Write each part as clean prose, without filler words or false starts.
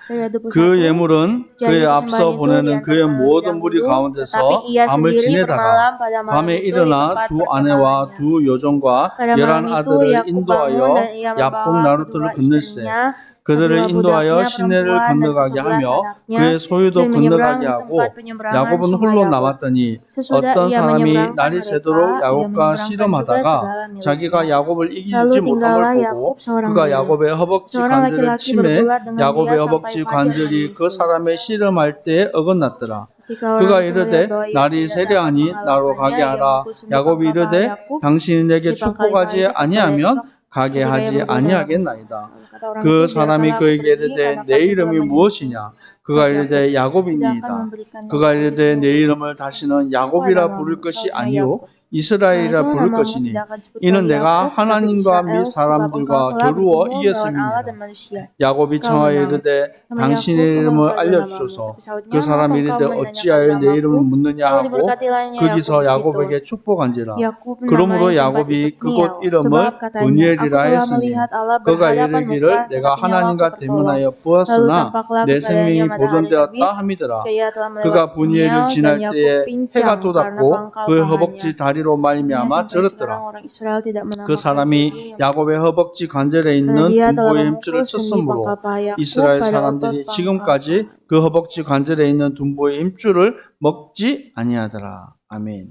그 예물은 그의 Janji 앞서 persembahan itu 보내는 diantarkan 그의 모든 terlebih 무리 dahulu, 가운데서 tetapi ia 밤을 sendiri 지내다가 bermalam pada malam 밤에 itu di 일어나 tempat 두 아내와 perkemahannya. 두 여종과 Pada 11 malam itu 아들을 Yakub bangun dan 인도하여 ia 야복 membawa 나루트를 kedua 건널세 istrinya, 그들을 kedua 인도하여 budaknya 시내를 perempuan dan 건너가게 ke-11 하며 anaknya 그의 소유도 dan menyeberang 건너가게 di 하고 tempat penyeberangan 야곱은 sungai 홀로 Yabok. 남았더니 Sesudah 어떤 ia 사람이 menyeberangkan 날이 mereka, 새도록 ia 야곱과 menyeberangkan juga 씨름하다가 segala 자기가 miliknya. 야곱을 Lalu 이기지 못함을 tinggallah 보고 Yakub seorang 그가 diri. 야곱의 허벅지 Seorang 관절을 laki-laki 치매 bergulat dengan dia 야곱의 sampai 허벅지 fajar 관절이 그 menyusui. 사람의 씨름할 때에 어긋났더라. Ketika 그가 orang tua melihat 이르되 bahwa Yakub 날이 tidak dapat 세려하니 나로 가게 mengalahkannya, ia 하라. memukul senduk 야곱이 ke kepala 이르되 Yakub 당신이 내게 di pangkal 축복하지 itu kepada 아니하면 esok 가게 ketika ia 하지 berkata, 아니하겠나이다. kata orang 그 itu, 사람이 biarkanlah aku 그에게 pergi 이르되 karena 내 kami telah 이름이 menyusui. 무엇이냐? 그가 Yakub 이르되 tidak akan 야곱이니이다. memberikan 그가 aku 이르되 내 itu 이름을 다시는 aku 야곱이라 adalah 부를 것이 sahutnya 아니요 Yakub. Nah, 이스라엘이라 itu 부를 namamu 것이니 tidak akan disebut 이는 lagi 내가 Yakub, tetapi 하나님과 및 Israel, sebab engkau 사람들과 telah 겨루어 bergumul melawan Allah 이겼음이니라. dan manusia. 야곱이 Kau 청하여 menang. 이르되 Nama 당신의 Yakub, 이름을 engkau namamu. 알려주소서. Tapi sahutnya, 그 사람이 mengapa 이르되 engkau menanyakan 어찌하여 내 이름을 namaku? 묻느냐 Lalu 하고 diberkatilahnya 거기서 Yakub di situ. 야곱에게 축복한지라. Yakub 그러므로 menamai tempat 야곱이 itu 그곳 Peniel, 이름을 sebab katanya, aku 브니엘이라 telah 했으니 melihat Allah 그가 berhadapan muka, 이르기를 내가 tetapi nyawaku 하나님과 tertolong. 대면하여 Lalu 보았으나 tampaklah 내 kepadanya 생명이 matahari 보존되었다 terbit, 함이더라. jika ia telah 그가 melewati 브니엘을 Peniel, dan 지날 Yakub 때에 해가 pincang karena 돋았고 pangkal 그의 pahannya. 허벅지 다리로 Akhirnya 말미암아 sampai sekarang 절었더라. orang Israel tidak 그 menamakan 사람이 dirinya, 야곱의 허벅지 관절에 karena 있는 dia telah 둔보의 memukul 힘줄을 sendi 쳤으므로 pangkal paha Yakub 이스라엘 pada otot 사람들이 pangkal 지금까지 paha. 그 허벅지 관절에 있는 둔보의 힘줄을 먹지 아니하더라. 아멘.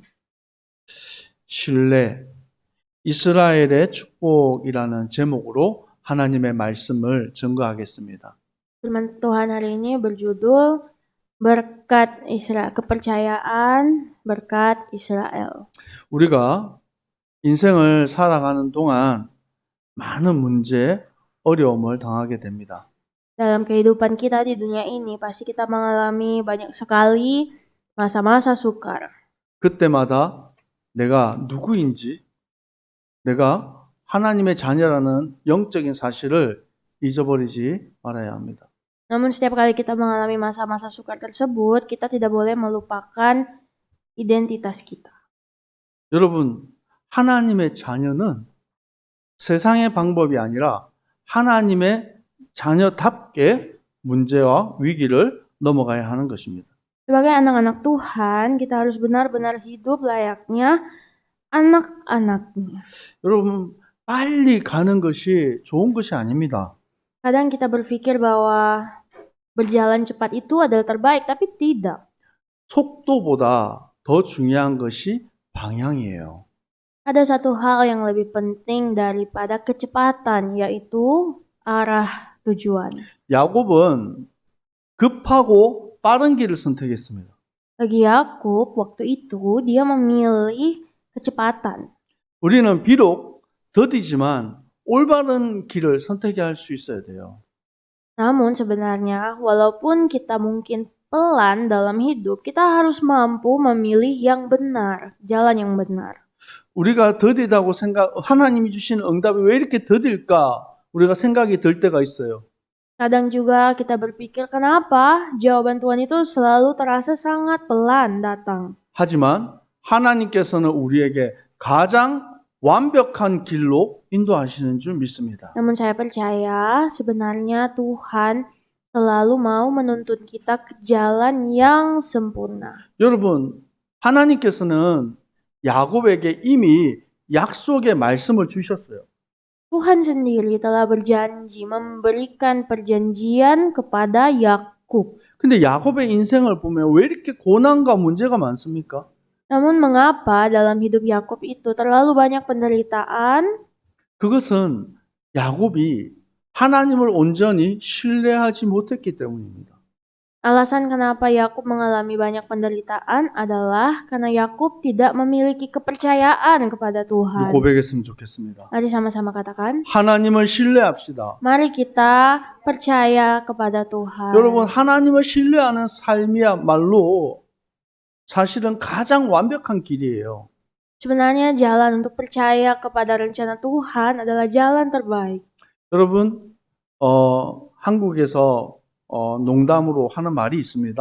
신뢰, 이스라엘의 축복이라는 제목으로 하나님의 말씀을 증거하겠습니다. Firman Tuhan hari ini berjudul berkat Israel, kepercayaan berkat Israel. 우리가 인생을 살아가는 동안 많은 문제, 어려움을 당하게 됩니다. Dalam kehidupan kita di dunia ini pasti kita mengalami banyak sekali masa-masa sukar. 그때마다 내가 누구인지, 내가 하나님의 자녀라는 영적인 사실을 잊어버리지 말아야 합니다. Namun setiap kali kita mengalami masa-masa sukar tersebut, kita tidak boleh melupakan identitas kita. 여러분, 하나님의 자녀는 세상의 방법이 아니라 하나님의 자녀답게 문제와 위기를 넘어가야 하는 것입니다. Sebagai anak-anak Tuhan, kita harus benar-benar hidup layaknya anak-anaknya. 여러분, 빨리 가는 것이 좋은 것이 아닙니다. Kadang kita berpikir bahwa berjalan cepat itu adalah terbaik, tapi tidak. 속도보다 더 중요한 것이 방향이에요. Ada satu hal yang lebih penting daripada kecepatan, yaitu arah tujuan. 야곱은 급하고 빠른 길을 선택했습니다. Bagi Yakub, waktu itu dia memilih kecepatan. 우리는 비록 더디지만 올바른 길을 선택해야 할 수 있어야 돼요. Namun sebenarnya, walaupun kita mungkin pelan dalam hidup, kita harus mampu memilih yang benar, jalan yang benar. 우리가 더디다고 하나님이 주신 응답이 왜 이렇게 더딜까? 우리가 생각이 들 때가 있어요. Kadang juga kita berpikir kenapa jawaban Tuhan itu selalu terasa sangat pelan datang. 하지만 하나님께서는 우리에게 가장 완벽한 길로 인도하시는 줄 믿습니다. Namun saya percaya sebenarnya Tuhan selalu mau menuntun kita ke jalan yang sempurna. 여러분, 하나님께서는 야곱에게 이미 약속의 말씀을 주셨어요. Tuhan sendiri telah berjanji memberikan perjanjian kepada Yakub. 근데 야곱의 인생을 보면 왜 이렇게 고난과 문제가 많습니까? Namun mengapa dalam hidup Yakub itu terlalu banyak penderitaan? 그것은 야곱이 하나님을 온전히 신뢰하지 못했기 때문입니다. Alasan kenapa Yakub mengalami banyak penderitaan adalah karena Yakub tidak memiliki kepercayaan kepada Tuhan. 고백했으면 좋겠습니다. Mari sama-sama katakan. 하나님을 신뢰합시다. Mari kita percaya kepada Tuhan. 여러분, 하나님을 신뢰하는 삶이야말로 사실은 가장 완벽한 길이에요. Sebenarnya jalan untuk percaya kepada rencana Tuhan adalah jalan terbaik. 여러분, 한국에서 농담으로 하는 말이 있습니다.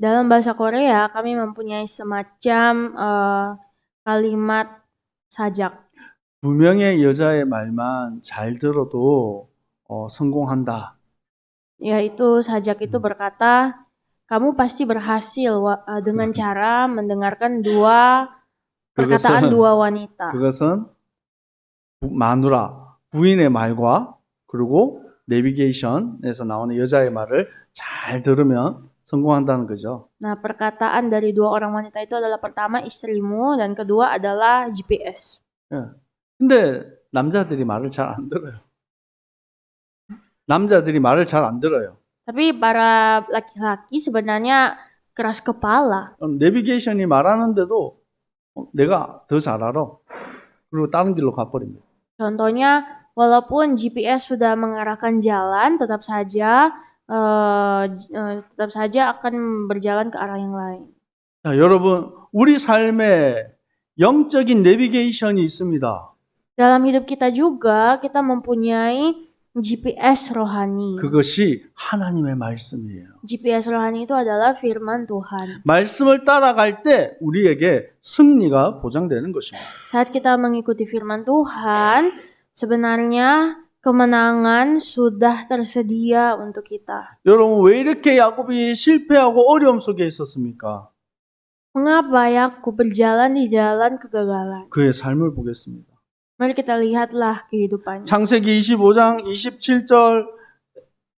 Dalam bahasa Korea, kami mempunyai semacam kalimat sajak. 두 명의 여자의 말만 잘 들어도 성공한다. Yaitu sajak itu berkata, kamu pasti berhasil dengan cara mendengarkan dua perkataan 그것은 dua wanita. 그것은 마누라 부인의 말과 그리고 내비게이션에서 나오는 여자의 말을 잘 들으면 성공한다는 거죠. Nah, perkataan dari dua orang wanita itu adalah pertama istrimu dan kedua adalah GPS. 예. 근데 남자들이 말을 잘 안 들어요. 남자들이 말을 잘 안 들어요. Tapi para laki-laki sebenarnya keras kepala. 내비게이션이 말하는데도 내가 더 잘 알아. 그리고 다른 길로 가버립니다. Contohnya, walaupun GPS sudah mengarahkan jalan, tetap saja akan berjalan ke arah yang lain. 자, 여러분, 우리 삶에 영적인 내비게이션이 있습니다. Dalam hidup kita juga, kita mempunyai GPS rohani. 그것이 하나님의 말씀이에요. GPS rohani itu adalah firman Tuhan. 말씀을 따라갈 때 우리에게 승리가 보장되는 것입니다. Saat kita mengikuti firman Tuhan, sebenarnya kemenangan sudah tersedia untuk kita. 여러분, 왜 이렇게 야곱이 실패하고 어려움 속에 있었습니까? Mengapa Yakub berjalan di jalan kegagalan? 그의 삶을 보겠습니다. Mari kita lihatlah kehidupannya. 창세기 25장 27절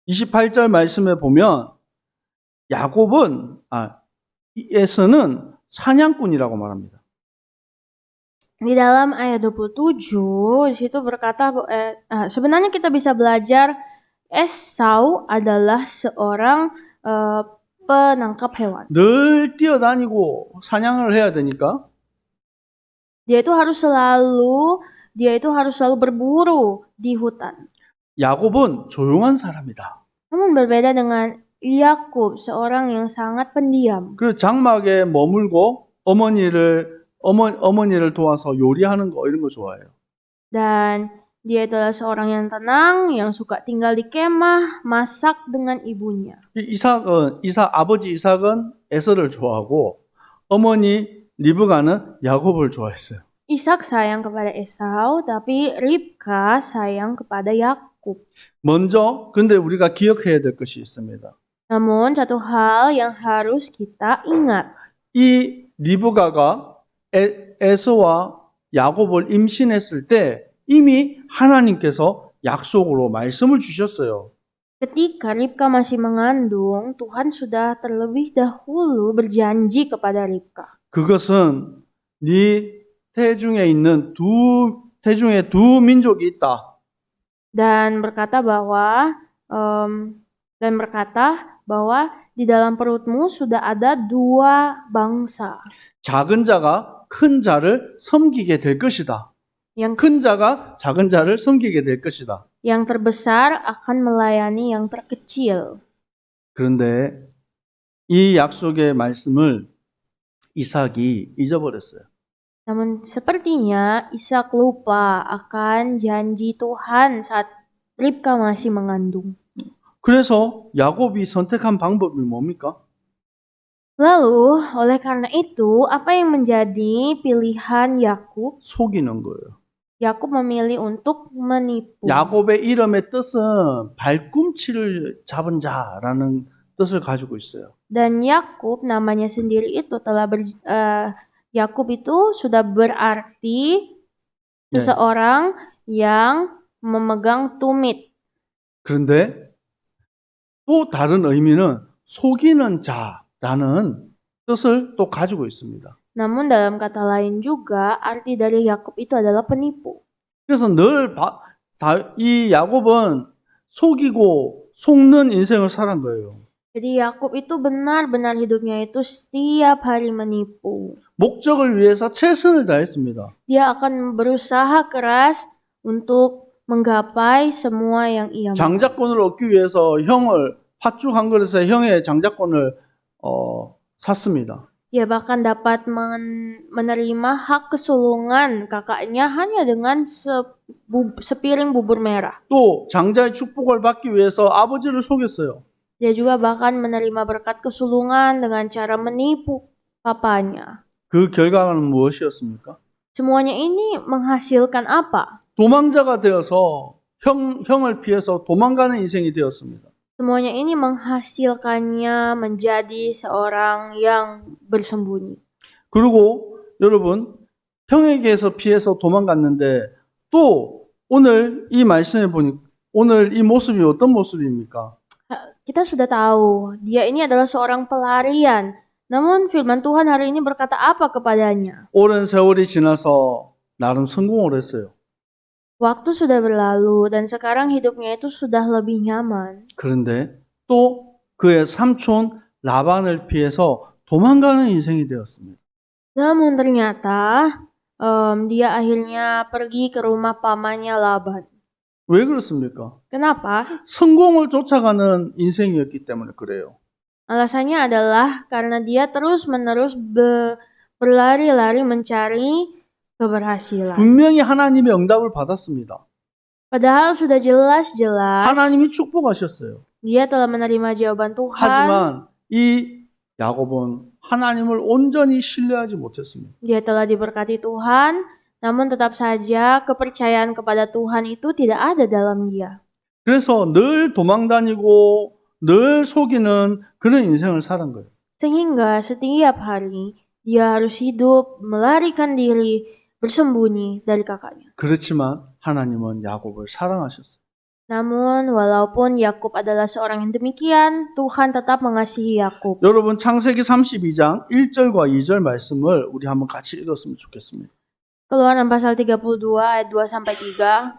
28절 말씀에 보면 에서는 사냥꾼이라고 말합니다. Di dalam ayat 27, di situ berkata, sebenarnya kita bisa belajar Esau adalah seorang penangkap hewan. 늘 뛰어다니고 사냥을 해야 되니까 Dia itu harus selalu berburu di hutan. 야곱은 조용한 사람이다. Namun berbeda dengan Yakub, seorang yang sangat pendiam. 그리고 장막에 머물고 어머니를 도와서 요리하는 거 이런 거 좋아해요. Dan dia adalah seorang yang tenang, yang suka tinggal di kemah, masak dengan ibunya. 아버지 이삭은 에서를 좋아하고 어머니 리브가는 야곱을 좋아했어요. Ishak sayang kepada Esau, tapi Ribka sayang kepada Yakub. 먼저 근데 우리가 기억해야 될 것이 있습니다. Namun satu hal yang harus kita ingat. 이 리브가가 에서와 야곱을 임신했을 때 이미 하나님께서 약속으로 말씀을 주셨어요. Ketika Ribka masih mengandung, Tuhan sudah terlebih dahulu berjanji kepada Ribka. 그것은 네 태중에 있는 태중에 두 민족이 있다. Dan berkata bahwa di dalam perutmu sudah ada dua bangsa. 작은 자가 큰 자를 섬기게 될 것이다. Yang 큰 자가 작은 자를 섬기게 될 것이다. Yang terbesar akan melayani yang terkecil. 그런데 이 약속의 말씀을 이삭이 잊어버렸어요. Namun sepertinya Ishak lupa akan janji Tuhan saat Ribka masih mengandung. 그래서 야곱이 선택한 방법이 뭡니까? Lalu, oleh karena itu, apa yang menjadi pilihan Yakub? 속이는 거예요. Yakub memilih untuk menipu. 야곱의 이름의 뜻은 발꿈치를 잡은 자라는 뜻을 가지고 있어요. Dan Yakub namanya sendiri itu Yakub itu sudah berarti seseorang yang memegang tumit. 그런데 또 다른 의미는 속이는 자라는 뜻을 또 가지고 있습니다. Namun dalam kata lain juga arti dari Yakub itu adalah penipu. 그래서 이 야곱은 속이고 속는 인생을 살은 거예요. Jadi Yakub itu benar-benar hidupnya itu setiap hari menipu. 목적을 위해서 최선을 다했습니다. Dia akan berusaha keras untuk menggapai semua yang ia mau. 장자권을 얻기 위해서 팥죽 한 그릇에 형의 장자권을 샀습니다. Dia bahkan dapat menerima hak kesulungan kakaknya hanya dengan sepiring bubur merah. 또 장자의 축복을 받기 위해서 아버지를 속였어요. Dia juga bahkan menerima berkat kesulungan dengan cara menipu papanya. 그 결과는 무엇이었습니까? Semuanya ini menghasilkan apa? 도망자가 되어서 형을 피해서 도망가는 인생이 되었습니다. Semuanya ini menghasilkannya menjadi seorang yang bersembunyi. 그리고 여러분, 형에게서 피해서 도망갔는데 또 오늘 이 말씀에 보니 오늘 이 모습이 어떤 모습입니까? Kita sudah tahu, dia ini adalah seorang pelarian. Namun firman Tuhan hari ini berkata apa kepadanya? 오랜 세월이 지나서 나름 성공을 했어요. Waktu sudah berlalu dan sekarang hidupnya itu sudah lebih nyaman. 그런데 또 그의 삼촌 라반을 피해서 도망가는 인생이 되었습니다. Namun ternyata dia akhirnya pergi ke rumah pamannya Laban. 왜 그렇습니까? Kenapa? 성공을 쫓아가는 인생이었기 때문에 그래요. Alasannya adalah karena dia terus-menerus berlari-lari mencari keberhasilan. 분명히 하나님의 응답을 받았습니다. Padahal sudah jelas-jelas 하나님이 축복하셨어요. dia telah menerima jawaban Tuhan. 하지만 이 야곱은 하나님을 온전히 신뢰하지 못했습니다. Dia telah diberkati Tuhan, namun tetap saja kepercayaan kepada Tuhan itu tidak ada dalam dia. 그래서 늘 도망다니고 늘 속이는 그런 인생을 살은 거예요. Sehingga setiap hari dia harus hidup melarikan diri, bersembunyi dari kakaknya. 그렇지만 하나님은 야곱을 사랑하셨어요. Namun walaupun Yakub adalah seorang yang demikian, Tuhan tetap mengasihi Yakub. 여러분 창세기 32장 1절과 2절 말씀을 우리 한번 같이 읽었으면 좋겠습니다. Keluaran pasal 32 ayat 2 sampai 3.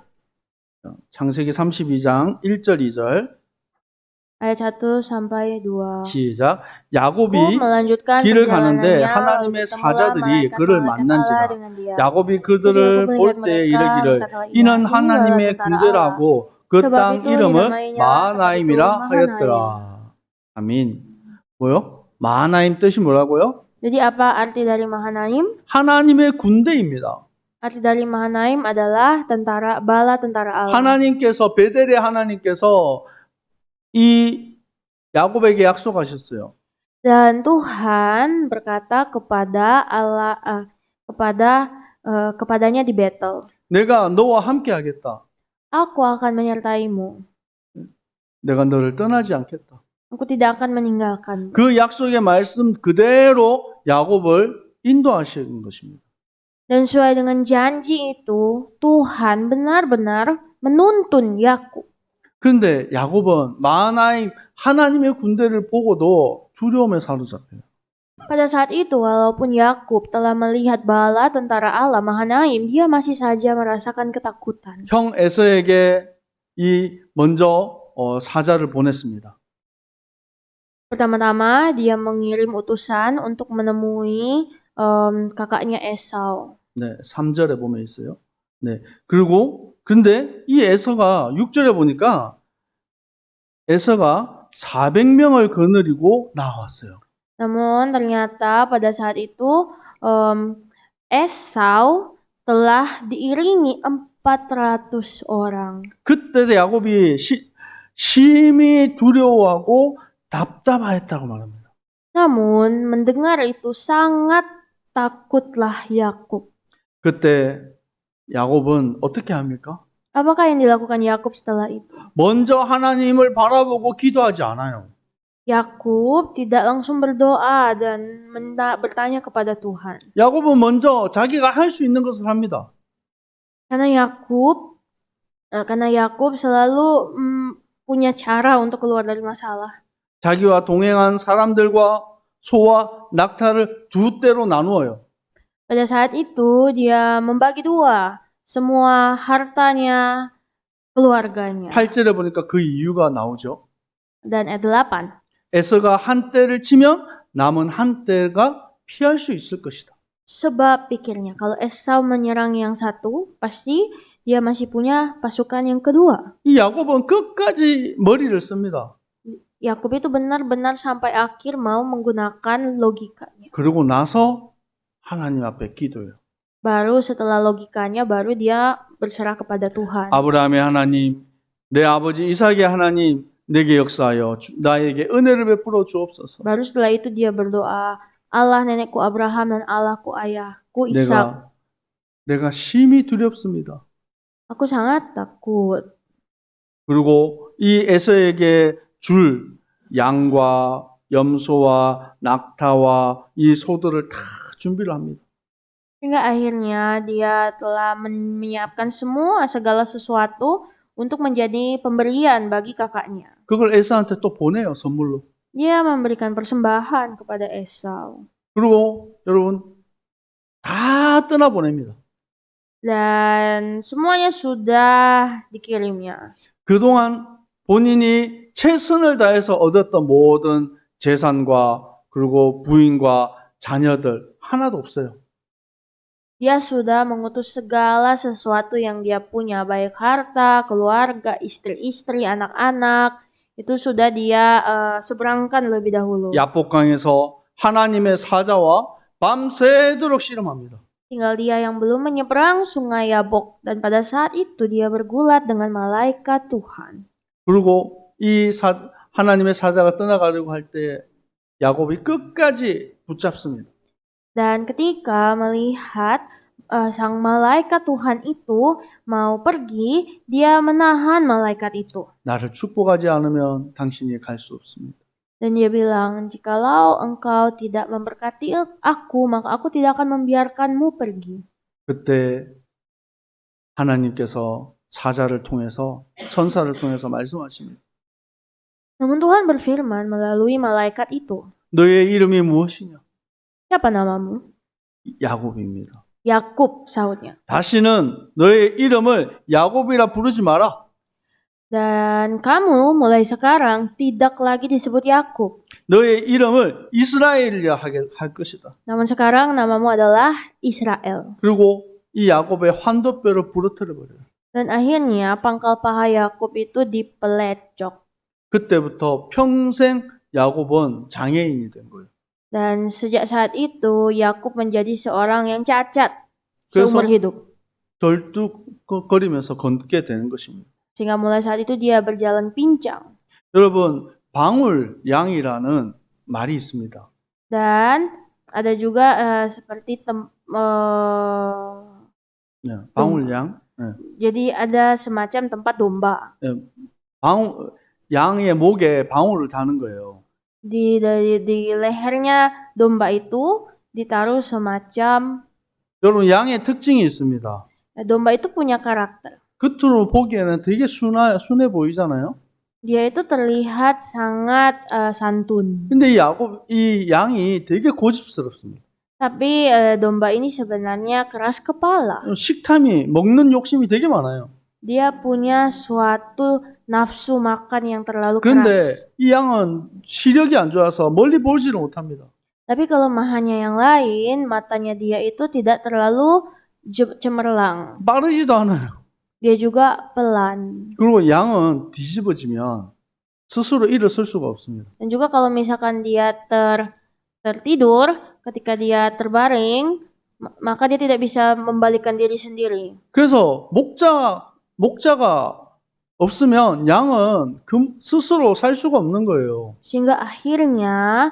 창세기 32장 1절 2절 Ayat 1 sampai 2. 시작. Yakub 야곱이 melanjutkan 길을 가는데 perjalanannya, 하나님의 lalu bertemulah 사자들이 malaikat 그를 Allah 만난지라. dengan dia. 야곱이 Jadi 그들을 Yakub 볼 melihat 때 mereka, 이르기를 berkatalah ia, 이는 inilah 하나님의 tentara Allah. 군대라고 그 Sebab 땅 itu 이름을 dinamainya 마하나임이라 tempat itu 하였더라. 아민. 뭐요? 마하나임 뜻이 뭐라고요? Jadi apa arti dari Mahanaim? 하나님의 군대입니다. Arti dari Mahanaim adalah bala tentara Allah. 하나님께서 베델의 하나님께서 이 야곱에게 약속하셨어요. Dan Tuhan berkata kepada Allah kepadanya di Betel, 내가 너와 함께 하겠다. Aku akan menyertaimu. 내가 너를 떠나지 않겠다. Aku tidak akan meninggalkanmu. 그 약속의 말씀 그대로 야곱을 인도하시는 것입니다. Dan sesuai dengan janji itu, Tuhan benar-benar menuntun Yakub. 그런데 야곱은 마하나임 하나님의 군대를 보고도 두려움에 사로잡혀요. Pada saat itu, walaupun Yakub telah melihat bala tentara Allah Mahanaim, dia masih saja merasakan ketakutan. 형 에서에게 먼저 사자를 보냈습니다. Pertama-tama, dia mengirim utusan untuk menemui kakaknya Esau. 네, 3절에 보면 있어요. 네. 근데 이 에서가 6절에 보니까 에서가 400명을 거느리고 나왔어요. Namun ternyata pada saat itu Esau telah diiringi 400 orang. 그때 야곱이 심히 두려워하고 답답하였다고 말합니다. Namun mendengar itu sangat takutlah Yakub. 그때 야곱은 어떻게 합니까? Apakah yang dilakukan Yakub setelah itu? 먼저 하나님을 바라보고 기도하지 않아요. Yakub tidak langsung berdoa dan bertanya kepada Tuhan. 야곱은 먼저 자기가 할 수 있는 것을 합니다. Karena Yakub selalu punya cara untuk keluar dari masalah. 자기와 동행한 사람들과 소와 낙타를 두 떼로 나누어요. Pada saat itu dia membagi dua semua hartanya keluarganya. 8절에 보니까 그 이유가 나오죠. Dan ayat 8. 에서가 한 떼를 치면 남은 한 떼가 피할 수 있을 것이다. Sebab pikirnya kalau Esau menyerang yang satu, pasti dia masih punya pasukan yang kedua. 이 야곱은 끝까지 머리를 씁니다. Yakub itu benar-benar sampai akhir mau menggunakan logikanya. 그러고 나서 하나님 앞에 기도해요. Baru setelah logikanya, baru dia berserah kepada Tuhan. 아브라함의 하나님, 내 아버지 이삭의 하나님, 내게 역사하여 나에게 은혜를 베풀어 주옵소서. Baru setelah itu dia berdoa, Allah nenekku Abraham dan Allahku ayahku Ishak. 내가 심히 두렵습니다. Aku sangat takut. 그리고 이 에서에게 줄 양과 염소와 낙타와 이 소들을 다 준비를 합니다. Hingga akhirnya dia telah menyiapkan semua segala sesuatu untuk menjadi pemberian bagi kakaknya. 그걸 에사한테 또 보내요, 선물로. Dia memberikan persembahan kepada Esau. 그리고 여러분 다 떠나보냅니다. Dan semuanya sudah dikirimnya. 그동안 본인이 최선을 다해서 얻었던 모든 재산과 그리고 부인과 자녀들 하나도 없어요. Dia sudah mengutus segala sesuatu yang dia punya, baik harta, keluarga, istri-istri, anak-anak. Itu sudah dia seberangkan lebih dahulu. 야복강에서 하나님의 사자와 밤새도록 씨름합니다. Tinggal dia yang belum menyeberang sungai Yabok. Dan pada saat itu dia bergulat dengan malaikat Tuhan. 그리고 하나님의 사자가 떠나가려고 할 때 야곱이 끝까지 붙잡습니다. Dan ketika melihat sang malaikat Tuhan itu mau pergi, dia menahan malaikat itu. 나를 축복하지 않으면 당신이 갈 수 없습니다. Dan dia bilang, jikalau engkau tidak memberkati aku, maka aku tidak akan membiarkanmu pergi. 그때 하나님께서 사자를 통해서 천사를 통해서 말씀하십니다. Namun Tuhan berfirman melalui malaikat itu, 너의 이름이 무엇이냐? siapa namamu? 야곱입니다. Yakub, sahutnya. 다시는 너의 이름을 야곱이라 부르지 마라. Dan kamu mulai sekarang tidak lagi disebut Yakub. 너의 이름을 이스라엘이라 할 것이다. Namun sekarang namamu adalah Israel. 그리고 이 야곱의 환도뼈를 부러뜨려 버려요. Dan akhirnya pangkal paha Yakub itu dipelecok. 그때부터 평생 야곱은 장애인이 된 거예요. Dan sejak saat itu Yakub menjadi seorang yang cacat 그래서 seumur hidup. 절뚝거리면서 걷게 되는 것입니다. Sehingga mulai saat itu dia berjalan pincang. 여러분, 방울양이라는 말이 있습니다. Dan ada juga seperti 네, 방울양. 네. jadi ada semacam tempat domba. 양의 목에 방울을 다는 거예요. Di lehernya domba itu ditaruh semacam 여러분, 양의 특징이 있습니다. domba itu punya karakter. 겉으로 보기에는 되게 순해 보이잖아요. Dia itu terlihat sangat santun. 근데 이 양이 되게 고집스럽습니다. Tapi domba ini sebenarnya keras kepala. 식탐이, 먹는 욕심이 되게 많아요. Dia punya suatu nafsu makan yang terlalu 그런데 keras. 이 양은 시력이 안 좋아서 멀리 보지를 못합니다. Tapi kelemahannya yang lain, matanya dia itu tidak terlalu cemerlang. 빠르지도 않아요. Dia juga pelan. 그리고 양은 뒤집어지면 스스로 일어설 수가 없습니다. Dan juga kalau misalkan dia tertidur, ketika dia terbaring, maka dia tidak bisa membalikkan diri sendiri. 그래서 목자가 없으면 양은 스스로 살 수가 없는 거예요. Sehingga akhirnya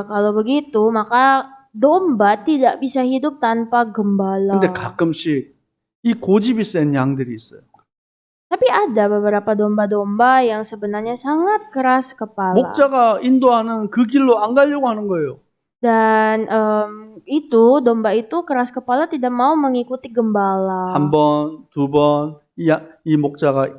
kalau begitu maka domba tidak bisa hidup tanpa gembala. 근데 가끔씩 이 고집이 센 양들이 있어요. Tapi ada beberapa domba-domba yang sebenarnya sangat keras kepala. 목자가 인도하는 그 길로 안 가려고 하는 거예요. Dan domba itu keras kepala tidak mau mengikuti gembala. 한 번, 두 번, 이 목자가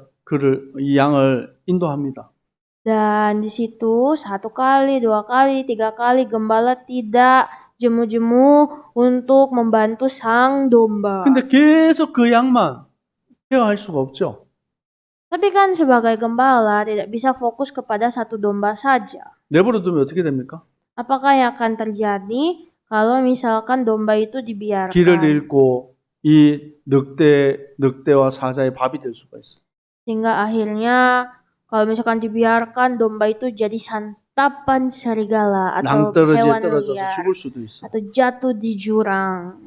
이 양을 인도합니다. Dan di situ 1 kali, 2 kali, 3 kali gembala tidak jemu-jemu untuk membantu sang domba. 근데 계속 그 양만 케어할 수가 없죠. Tapi kan sebagai gembala tidak bisa fokus kepada satu domba saja. 내버려 두면 어떻게 됩니까? Apakah yang akan terjadi kalau misalkan domba itu dibiarkan? 길을 잃고 이 늑대와 사자의 밥이 될 수가 있어요. Sehingga akhirnya kalau misalkan dibiarkan domba itu jadi santapan serigala atau 낭떠러지에 hewan 떨어져서 liar 죽을 수도 있어요. atau jatuh di jurang.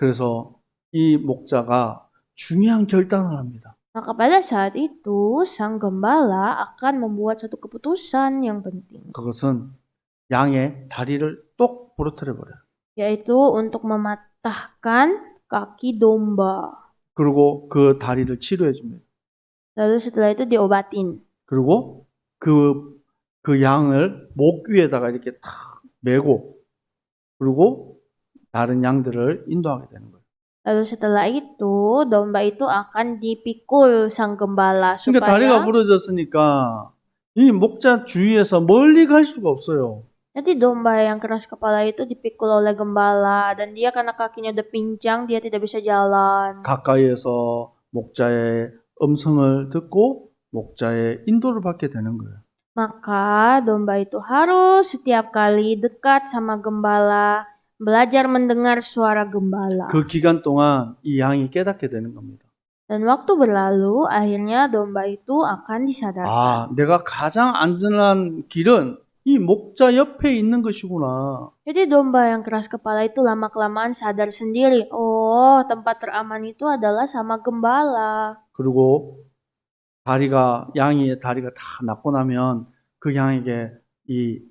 그래서 이 목자가 중요한 결단을 합니다. Maka pada saat itu sang gembala akan membuat satu keputusan yang penting, 그것은 양의 다리를 똑 부러뜨려 버려요. yaitu untuk mematahkan kaki domba. 그리고 그 다리를 치료해 줍니다. Lalu setelah itu diobatin. 그리고 그 양을 목 위에다가 이렇게 탁 메고 그리고 다른 양들을 인도하게 되는 거예요. Lalu setelah itu, domba itu akan dipikul sang gembala 그러니까 다리가 supaya 부러졌으니까 이 목자 주위에서 멀리 갈 수가 없어요. nanti domba yang keras kepala itu dipikul oleh gembala dan dia karena kakinya udah pincang, dia tidak bisa jalan. 가까이에서 목자의 음성을 듣고 목자의 인도를 받게 되는 거예요. Maka domba itu harus setiap kali dekat sama gembala, belajar mendengar suara gembala. 그 기간 동안 이 양이 깨닫게 되는 겁니다. Dan waktu berlalu, akhirnya domba itu akan disadarkan. 아, 내가 가장 안전한 길은 이 목자 옆에 있는 것이구나. Jadi domba yang keras kepala itu lama-kelamaan sadar sendiri, oh tempat teraman itu adalah sama gembala. 그리고 양의 다리가 다 낫고 나면 그 양에게 이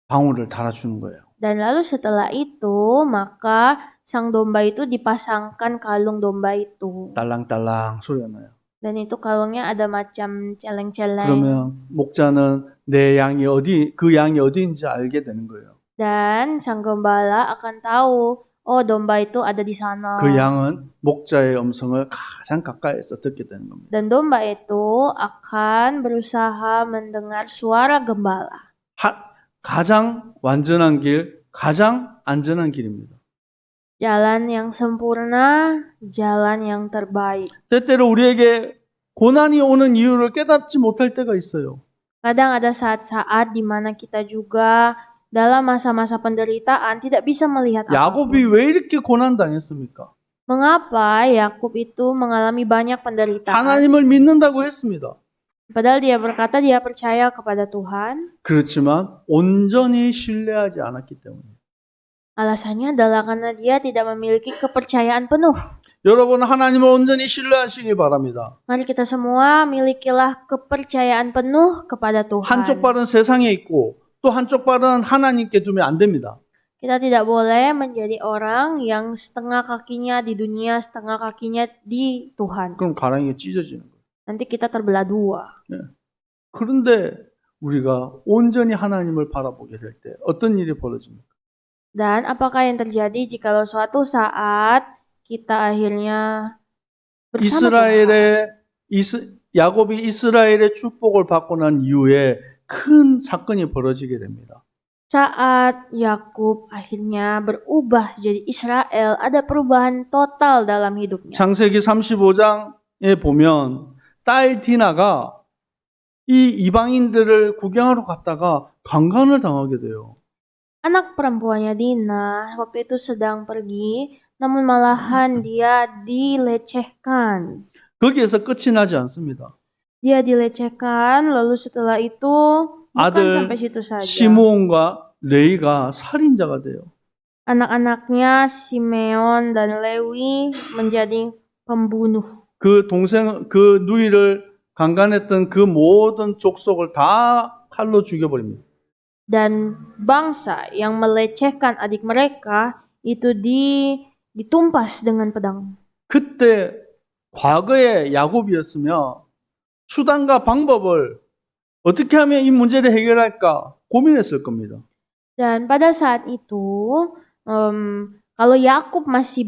방울을 달아주는 거예요. Dan lalu setelah itu, maka sang domba itu dipasangkan kalung domba itu. 딸랑딸랑 소리가 나요. Dan itu kalungnya ada macam celeng-celeng. 그러면 목자는 그 양이 어디인지 알게 되는 거예요. Dan sang gembala akan tahu, oh domba itu ada di sana. 그 양은 목자의 음성을 가장 가까이에서 듣게 되는 겁니다. Dan domba itu akan berusaha mendengar suara gembala. 가장 완전한 길, 가장 안전한 길입니다. Jalan yang sempurna, jalan yang terbaik. 때때로 우리에게 고난이 오는 이유를 깨닫지 못할 때가 있어요. Kadang ada saat-saat di mana kita juga dalam masa-masa penderitaan tidak bisa melihat 야곱이 apapun. 왜 이렇게 고난 당했습니까? Mengapa Yakub itu mengalami banyak penderitaan? 하나님을 믿는다고 했습니다. Padahal dia berkata dia percaya kepada Tuhan. 그렇지만 온전히 신뢰하지 않았기 때문에. Alasannya adalah karena dia tidak memiliki kepercayaan penuh. 여러분 하나님을 온전히 신뢰하시기 바랍니다. Mari kita semua milikilah kepercayaan penuh kepada Tuhan. 한쪽 발은 세상에 있고 또 한쪽 발은 하나님께 두면 안 됩니다. Kita tidak boleh menjadi orang yang setengah kakinya di dunia, setengah kakinya di Tuhan. 그럼 가랑이가 찢어지는 거예요. Nanti kita terbelah dua. 그런데 우리가 온전히 하나님을 바라보게 될 때 어떤 일이 벌어집니까? Dan apakah yang terjadi jikalau suatu saat kita akhirnya bersama Tuhan? 야곱이 이스라엘의 축복을 받고 난 이후에 큰 사건이 벌어지게 됩니다. Saat Yakub akhirnya berubah jadi Israel, ada perubahan total dalam hidupnya. 창세기 35장에 보면 딸 디나가 이 이방인들을 구경하러 갔다가 강간을 당하게 돼요. Anak perempuannya Dina waktu itu sedang pergi, namun malahan dia dilecehkan. 거기에서 끝이 나지 않습니다. Dia dilecehkan, lalu setelah itu bukan 아들 sampai situ saja. 시므온과 레이가 살인자가 돼요. Anak-anaknya Simeon dan Lewi menjadi pembunuh. 그 누이를 강간했던 그 모든 족속을 다 칼로 죽여버립니다. Dan bangsa yang melecehkan adik mereka itu ditumpas dengan pedang. 그때 과거의 야곱이었으면 수단과 방법을 어떻게 하면 이 문제를 해결할까 고민했을 겁니다. Dan pada saat itu, kalau Yakub masih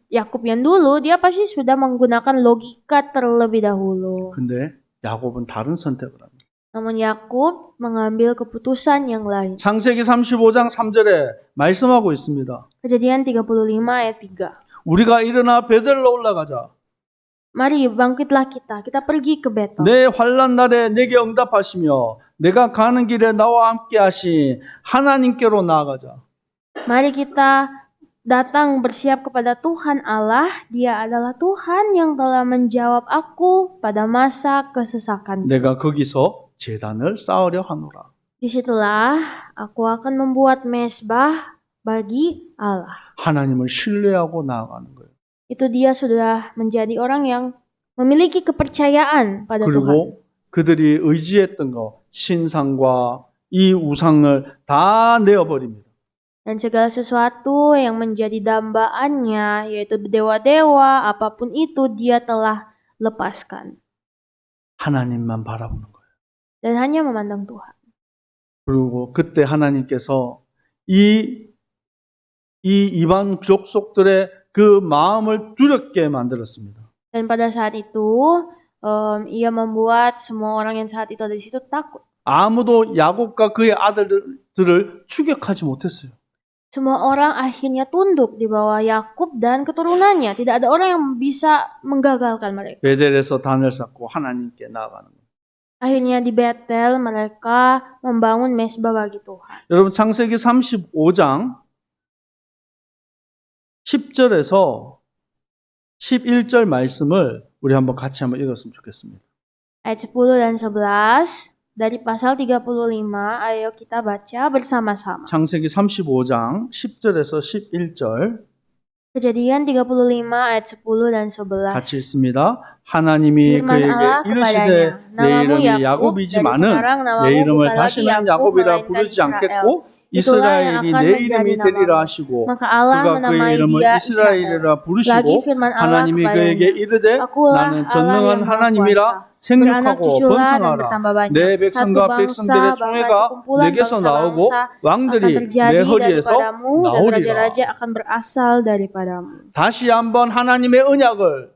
Yakub yang dulu, dia pasti sudah menggunakan logika terlebih dahulu. 근데 야곱은 다른 선택을 합니다. Namun Yakub mengambil keputusan yang lain. 창세기 35장 3절에 말씀하고 있습니다. Kejadian 35 ayat 3. 우리가 일어나 베델로 올라가자. Mari bangkitlah kita pergi ke Betel. 내 환난 날에 내게 응답하시며 내가 가는 길에 나와 함께 하신 하나님께로 나아가자. Mari kita datang bersiap kepada Tuhan Allah. Dia adalah Tuhan yang telah menjawab aku pada masa kesesakan. 내가 거기서 제단을 쌓으려 하노라. Disitulah aku akan membuat mezbah bagi Allah. 하나님을 신뢰하고 나아가는 거예요. Itu dia sudah menjadi orang yang memiliki kepercayaan pada Tuhan. 그리고 그들이 의지했던 거, 신상과 이 우상을 다 내어버립니다. Dan segala sesuatu yang menjadi dambaannya, yaitu dewa-dewa, apapun itu dia telah lepaskan. 하나님만 바라보는 거예요. dan hanya memandang Tuhan. 그리고 그때 하나님께서 이 이방 족속들의 그 마음을 두렵게 만들었습니다. Dan pada saat itu, ia membuat semua orang yang saat itu ada di situ takut. 아무도 야곱과 그의 아들들을 추격하지 못했어요. Semua orang akhirnya tunduk di bawah Yakub dan keturunannya. Tidak ada orang yang bisa menggagalkan mereka. 베델에서 단을 쌓고 하나님께 나아가는 거예요. Akhirnya di Betel mereka membangun mesbah bagi Tuhan. 여러분 창세기 35장 10절에서 11절 말씀을 우리 한번 같이 한번 읽었으면 좋겠습니다. Ayat 10 dan 11 dari pasal 35, ayo kita baca bersama-sama. 창세기 35장 10절에서 11절 Kejadian 35 ayat 10 dan 11. 같이 읽습니다. 하나님이 Firman 그에게 Allah 이르시되 kepadanya, 내 namamu 이름이 Yakub, 야곱이지만은 dari sekarang 내 namamu 이름을 bukan lagi 다시는 Yakub, 야곱이라 melainkan 부르지 Israel. 않겠고 Itulah yang 이스라엘이 akan 내 menjadi 이름이 namamu. 되리라 하시고 Maka Allah 그가 그의 menamai 이름을 dia Israel. 이스라엘이라 Lagi 부르시고 firman Allah 하나님이 그에게 kepadanya, 이르되 Akulah 나는 Allah 전능한 yang Maha 하나님이라 Kuasa. Beranak 생육하고 cuculah dan 번성하라 bertambah banyak. 내 Satu 백성과 bangsa, 백성들의 bahkan 총회가 sekumpulan 내게서 나오고 bangsa-bangsa akan 왕들이 내 terjadi 허리에서 daripadamu dan 나오리라. raja-raja akan berasal daripadamu. 다시 한번 하나님의 언약을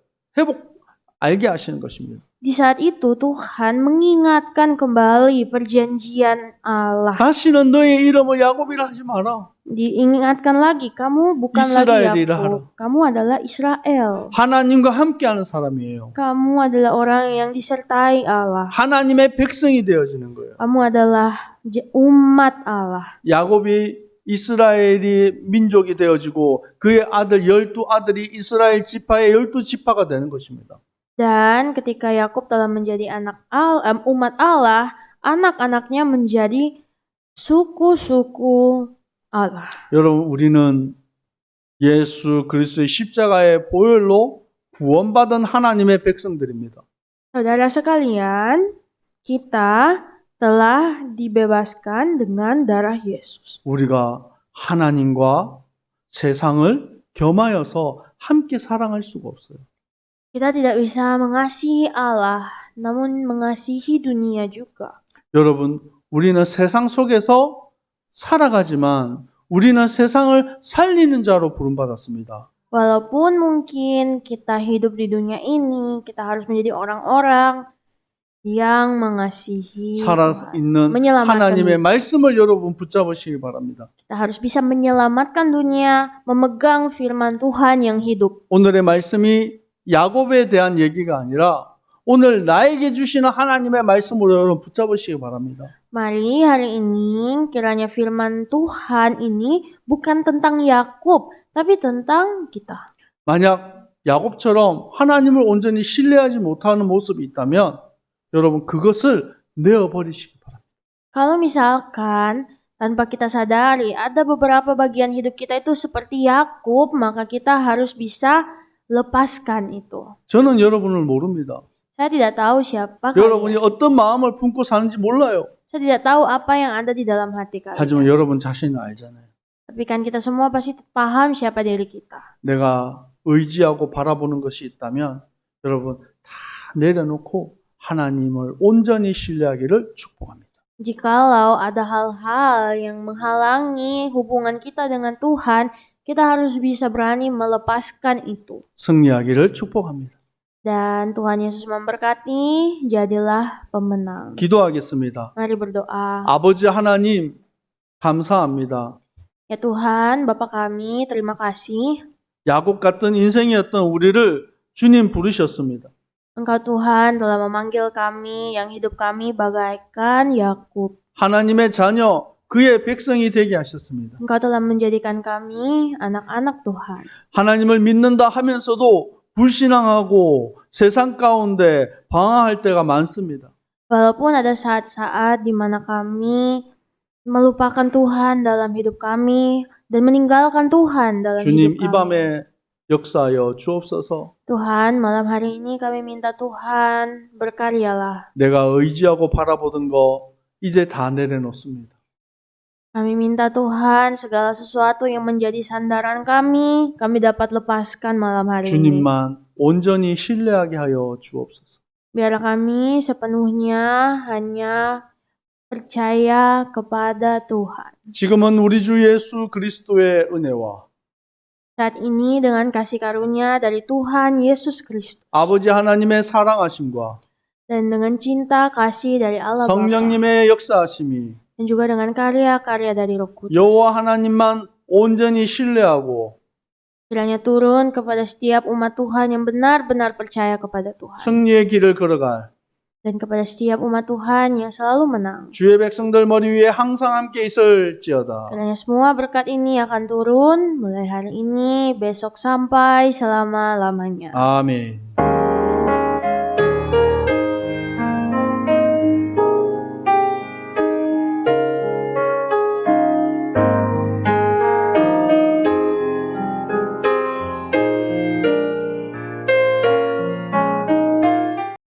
알게 하시는 것입니다. Di saat itu Tuhan mengingatkan kembali perjanjian Allah. 다시는 너의 이름을 야곱이라 하지 마라. Diingatkan lagi, kamu bukan lagi 이스라엘이라 Yakub, kamu adalah Israel. 하나님과 함께하는 사람이에요. Kamu adalah orang yang disertai Allah. 하나님의 백성이 되어지는 거예요. Kamu adalah umat Allah. 야곱이 이스라엘이 민족이 되어지고 그의 아들 12아들이 이스라엘 지파의 12지파가 되는 것입니다. Dan ketika Yakub telah menjadi umat Allah, anak-anaknya menjadi suku-suku Allah. 여러분 우리는 예수 그리스도의 십자가의 보혈로 구원받은 하나님의 백성들입니다. Saudara sekalian, kita telah dibebaskan dengan darah Yesus. 우리가 하나님과 세상을 겸하여서 함께 사랑할 수가 없어요. Kita tidak bisa mengasihi Allah, namun mengasihi dunia juga. 여러분, 우리는 세상 속에서 살아가지만 우리는 세상을 살리는 자로 부름받았습니다. Walaupun mungkin kita hidup di dunia ini, kita harus menjadi orang-orang yang mengasihi 살아있는 menyelamatkan 하나님의 dunia. 말씀을 여러분 붙잡으시기 바랍니다. Kita harus bisa menyelamatkan dunia, memegang firman Tuhan yang hidup. 오늘의 말씀이 야곱에 대한 얘기가 아니라 오늘 나에게 주시는 하나님의 말씀으로 여러분 붙잡으시기 바랍니다. Mari hari ini kiranya firman Tuhan ini bukan tentang Yakub, tapi tentang kita. 만약 야곱처럼 하나님을 온전히 신뢰하지 못하는 모습이 있다면 여러분 그것을 내어버리시기 바랍니다. Kalau misalkan tanpa kita sadari ada beberapa bagian hidup kita itu seperti Yakub, maka kita harus bisa lepaskan itu. 저는 여러분을 모릅니다. Saya tidak tahu siapa 여러분이 kalian. 어떤 마음을 품고 사는지 몰라요. Saya tidak tahu apa yang ada di dalam hati kalian. 하지만 여러분 자신은 알잖아요. Tapi kan kita semua pasti paham siapa diri kita. 내가 의지하고 바라보는 것이 있다면 여러분 다 내려놓고 하나님을 온전히 신뢰하기를 축복합니다. Jikalau ada hal-hal yang menghalangi hubungan kita dengan Tuhan, kita harus bisa berani melepaskan itu. 승리하기를 축복합니다. Dan Tuhan Yesus memberkati, jadilah pemenang. 기도하겠습니다. Mari berdoa. 아버지 하나님 감사합니다. Ya Tuhan, Bapa kami, terima kasih. 야곱 같은 인생이었던 우리를 주님 부르셨습니다. Engkau Tuhan telah memanggil kami, yang hidup kami bagaikan Yakub. 하나님의 자녀, 그의 백성이 되게 하셨습니다. Engkau telah menjadikan kami anak-anak Tuhan. 하나님을 믿는다 하면서도 불신앙하고 세상 가운데 방황할 때가 많습니다. Walaupun ada saat-saat di mana kami melupakan Tuhan dalam hidup kami dan meninggalkan Tuhan dalam 주님 hidup 이 kami. 밤에 역사하여 주옵소서. Tuhan, malam hari ini kami minta Tuhan berkaryalah. 내가 의지하고 바라보던 거 이제 다 내려놓습니다. Kami minta Tuhan segala sesuatu yang menjadi sandaran kami dapat lepaskan malam hari ini. 주님만 온전히 신뢰하게 하여 주옵소서. Biarlah kami sepenuhnya hanya percaya kepada Tuhan. 지금은 우리 주 예수 그리스도의 은혜와 Saat ini dengan kasih karunia dari Tuhan Yesus Kristus 아버지 하나님의 사랑하심과 dan dengan cinta kasih dari Allah Bapa 성령님의 역사하심이 dan juga dengan karya-karya dari Roh Kudus 여호와 하나님만 온전히 신뢰하고 kiranya turun kepada setiap umat Tuhan yang benar-benar percaya kepada Tuhan 승리의 길을 걸어갈 dan kepada setiap umat Tuhan yang selalu menang. 주의 백성들 머리 위에 항상 함께 있을지어다. Kiranya semua berkat ini akan turun mulai hari ini, besok sampai selama-lamanya. 아멘.